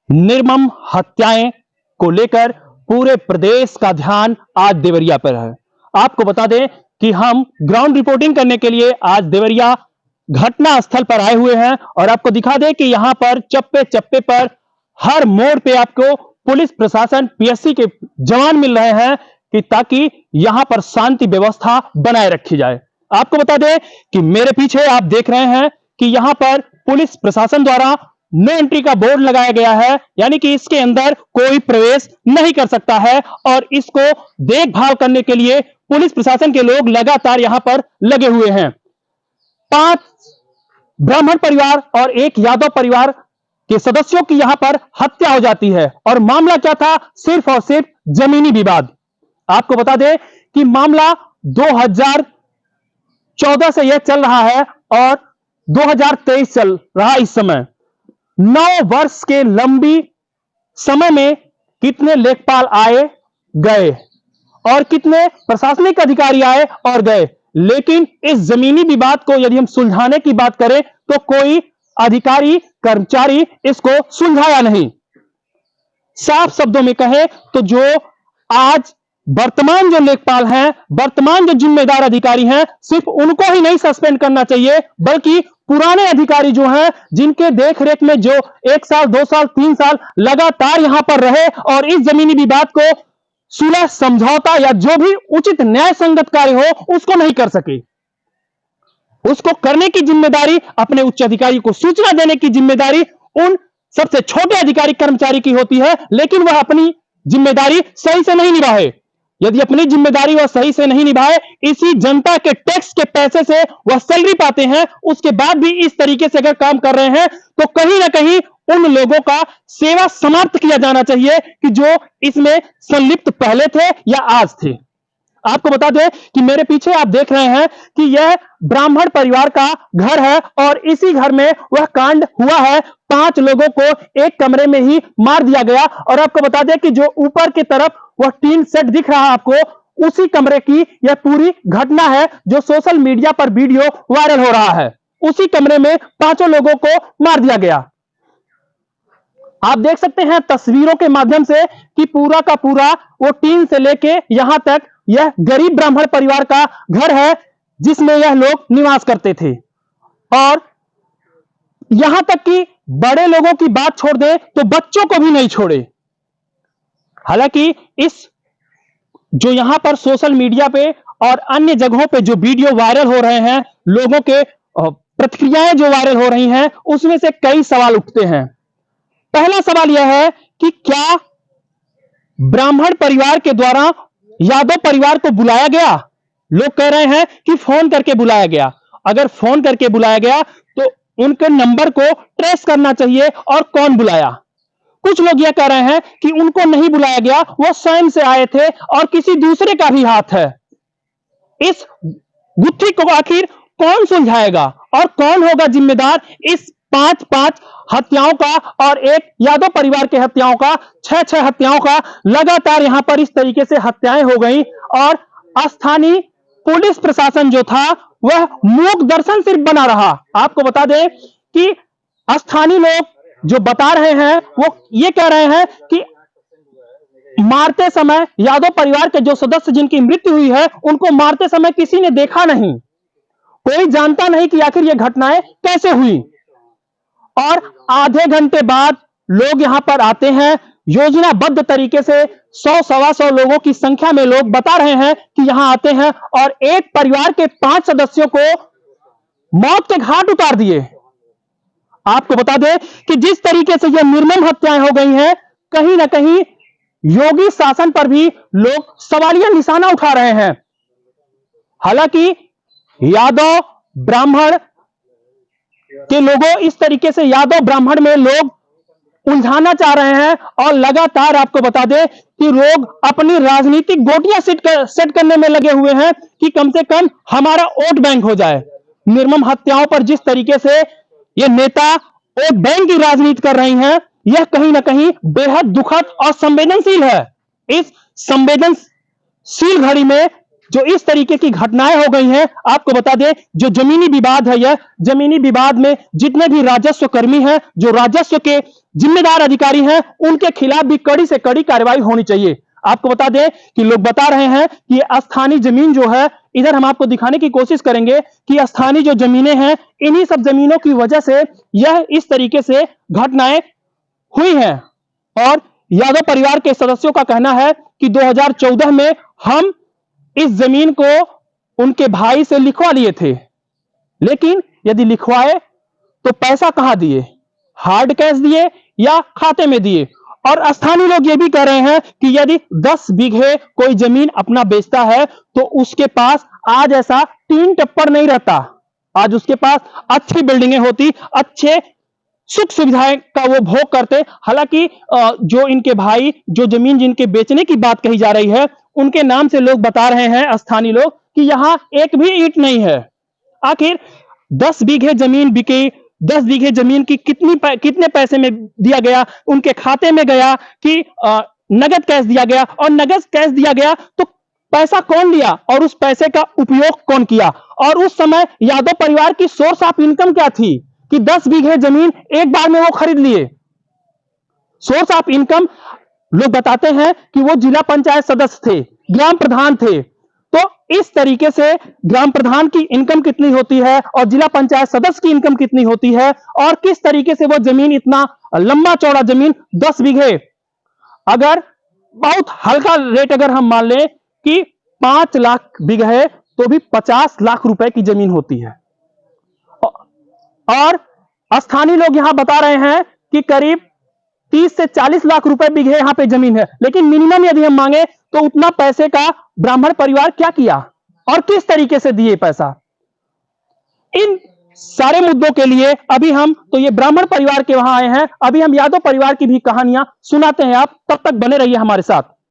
निर्मम हत्याएं को लेकर पूरे प्रदेश का ध्यान आज देवरिया पर है। आपको बता दें कि हम ग्राउंड रिपोर्टिंग करने के लिए आज देवरिया घटना स्थल पर आए हुए हैं और आपको दिखा दें कि यहां पर चप्पे चप्पे पर हर मोड़ पे आपको पुलिस प्रशासन पीएससी के जवान मिल रहे हैं कि ताकि यहां पर शांति व्यवस्था बनाए रखी जाए। आपको बता दें कि मेरे पीछे आप देख रहे हैं कि यहां पर पुलिस प्रशासन द्वारा नो एंट्री का बोर्ड लगाया गया है, यानी कि इसके अंदर कोई प्रवेश नहीं कर सकता है और इसको देखभाल करने के लिए पुलिस प्रशासन के लोग लगातार यहां पर लगे हुए हैं। 5 ब्राह्मण परिवार और 1 यादव परिवार के सदस्यों की यहां पर हत्या हो जाती है और मामला क्या था? सिर्फ और सिर्फ जमीनी विवाद। आपको बता दें कि मामला 2014 से यह चल रहा है और 2023 चल रहा इस समय। 9 वर्ष के लंबी समय में कितने लेखपाल आए गए और कितने प्रशासनिक अधिकारी आए और गए, लेकिन इस जमीनी विवाद को यदि हम सुलझाने की बात करें तो कोई अधिकारी कर्मचारी इसको सुलझाया नहीं। साफ शब्दों में कहें तो जो आज वर्तमान जो लेखपाल हैं, वर्तमान जो जिम्मेदार अधिकारी हैं, सिर्फ उनको ही नहीं सस्पेंड करना चाहिए बल्कि पुराने अधिकारी जो हैं, जिनके देखरेख में जो 1 साल 2 साल 3 साल लगातार यहां पर रहे और इस जमीनी विवाद को सुलह समझौता या जो भी उचित न्याय संगत कार्य हो उसको नहीं कर सके। उसको करने की जिम्मेदारी अपने उच्च अधिकारी को सूचना देने की जिम्मेदारी उन सबसे छोटे अधिकारी कर्मचारी की होती है, लेकिन वह अपनी जिम्मेदारी सही से नहीं निभाए। यदि अपनी जिम्मेदारी वह सही से नहीं निभाए, इसी जनता के टैक्स के पैसे से वह सैलरी पाते हैं, उसके बाद भी इस तरीके से अगर काम कर रहे हैं तो कहीं ना कहीं उन लोगों का सेवा समाप्त किया जाना चाहिए कि जो इसमें संलिप्त पहले थे या आज थे। आपको बता दें कि मेरे पीछे आप देख रहे हैं कि यह ब्राह्मण परिवार का घर है और इसी घर में वह कांड हुआ है। 5 लोगों को एक कमरे में ही मार दिया गया और आपको बता दें कि जो ऊपर की तरफ वह टीन सेट दिख रहा है आपको, उसी कमरे की यह पूरी घटना है जो सोशल मीडिया पर वीडियो वायरल हो रहा है। उसी कमरे में 5 लोगों को मार दिया गया। आप देख सकते हैं तस्वीरों के माध्यम से कि पूरा का पूरा वो टीन से लेके यहां तक यह गरीब ब्राह्मण परिवार का घर है जिसमें यह लोग निवास करते थे। और यहां तक कि बड़े लोगों की बात छोड़ दें तो बच्चों को भी नहीं छोड़े। हालांकि इस जो यहां पर सोशल मीडिया पे और अन्य जगहों पे जो वीडियो वायरल हो रहे हैं, लोगों के प्रतिक्रियाएं जो वायरल हो रही हैं, उसमें से कई सवाल उठते हैं। पहला सवाल यह है कि क्या ब्राह्मण परिवार के द्वारा यादव परिवार को बुलाया गया? लोग कह रहे हैं कि फोन करके बुलाया गया। अगर फोन करके बुलाया गया तो उनके नंबर को ट्रेस करना चाहिए और कौन बुलाया। कुछ लोग यह कह रहे हैं कि उनको नहीं बुलाया गया, वो स्वयं से आए थे और किसी दूसरे का भी हाथ है। इस गुत्थी को आखिर कौन सुलझाएगा और कौन होगा जिम्मेदार इस 5 हत्याओं का और एक यादव परिवार के हत्याओं का, 6 हत्याओं का लगातार यहां पर इस तरीके से हत्याएं हो गई और स्थानीय पुलिस प्रशासन जो था वह मूक दर्शन सिर्फ बना रहा। आपको बता दें कि स्थानीय लोग जो बता रहे हैं वो ये कह रहे हैं कि मारते समय यादव परिवार के जो सदस्य जिनकी मृत्यु हुई है उनको मारते समय किसी ने देखा नहीं, कोई जानता नहीं कि आखिर ये घटनाएं कैसे हुई। और आधे घंटे बाद लोग यहां पर आते हैं, योजनाबद्ध तरीके से 100-125 लोगों की संख्या में लोग बता रहे हैं कि यहां आते हैं और एक परिवार के 5 सदस्यों को मौत के घाट उतार दिए। आपको बता दें कि जिस तरीके से यह निर्मम हत्याएं हो गई हैं, कहीं ना कहीं योगी शासन पर भी लोग सवालिया निशाना उठा रहे हैं। हालांकि यादव ब्राह्मण के लोगों इस तरीके से यादव ब्राह्मण में लोग उलझाना चाह रहे हैं और लगातार आपको बता दें कि लोग अपनी राजनीतिक गोटियां सेट करने में लगे हुए हैं कि कम से कम हमारा वोट बैंक हो जाए। निर्मम हत्याओं पर जिस तरीके से ये नेता वोट बैंक की राजनीति कर रही हैं, यह कहीं ना कहीं बेहद दुखद और संवेदनशील है। इस संवेदनशील घड़ी में जो इस तरीके की घटनाएं हो गई हैं, आपको बता दें, जो जमीनी विवाद है, यह जमीनी विवाद में जितने भी राजस्व कर्मी हैं, जो राजस्व के जिम्मेदार अधिकारी हैं, उनके खिलाफ भी कड़ी से कड़ी कार्रवाई होनी चाहिए। आपको बता दें कि लोग बता रहे हैं कि स्थानीय जमीन जो है, इधर हम आपको दिखाने की कोशिश करेंगे कि स्थानीय जो जमीनें हैं, इन्हीं सब जमीनों की वजह से यह इस तरीके से घटनाएं हुई हैं। और यादव परिवार के सदस्यों का कहना है कि 2014 में हम इस जमीन को उनके भाई से लिखवा लिए थे, लेकिन यदि लिखवाए तो पैसा कहां दिए, हार्ड कैश दिए या खाते में दिए। और स्थानीय लोग यह भी कह रहे हैं कि यदि 10 बीघे कोई जमीन अपना बेचता है तो उसके पास आज ऐसा तीन टप्पर नहीं रहता, आज उसके पास अच्छी बिल्डिंगें होती, अच्छे सुख सुविधाएं का वो भोग करते। हालांकि जो इनके भाई, जो जमीन जिनके बेचने की बात कही जा रही है, उनके नाम से लोग बता रहे हैं, स्थानीय लोग, कि यहां एक भी ईंट नहीं है। आखिर 10 बीघे जमीन बिकी, 10 बीघे जमीन की कितने पैसे में दिया गया, उनके खाते में गया कि नगद कैश दिया गया, और नगद कैश दिया गया तो पैसा कौन लिया और उस पैसे का उपयोग कौन किया। और उस समय यादव परिवार की सोर्स ऑफ इनकम क्या थी कि 10 बीघे जमीन एक बार में वो खरीद लिए। सोर्स ऑफ इनकम लोग बताते हैं कि वो जिला पंचायत सदस्य थे, ग्राम प्रधान थे। तो इस तरीके से ग्राम प्रधान की इनकम कितनी होती है और जिला पंचायत सदस्य की इनकम कितनी होती है, और किस तरीके से वो जमीन, इतना लंबा चौड़ा जमीन 10 बीघे, अगर बहुत हल्का रेट अगर हम मान लें कि 5 लाख बीघे है तो भी 50 लाख रुपए की जमीन होती है। और स्थानीय लोग यहां बता रहे हैं कि करीब 30 से 40 लाख रुपए बीघे यहां पे जमीन है, लेकिन मिनिमम यदि हम मांगे तो उतना पैसे का ब्राह्मण परिवार क्या किया और किस तरीके से दिए पैसा। इन सारे मुद्दों के लिए अभी हम तो ये ब्राह्मण परिवार के वहां आए हैं, अभी हम यादव परिवार की भी कहानियां सुनाते हैं, आप तब तक बने रहिए हमारे साथ।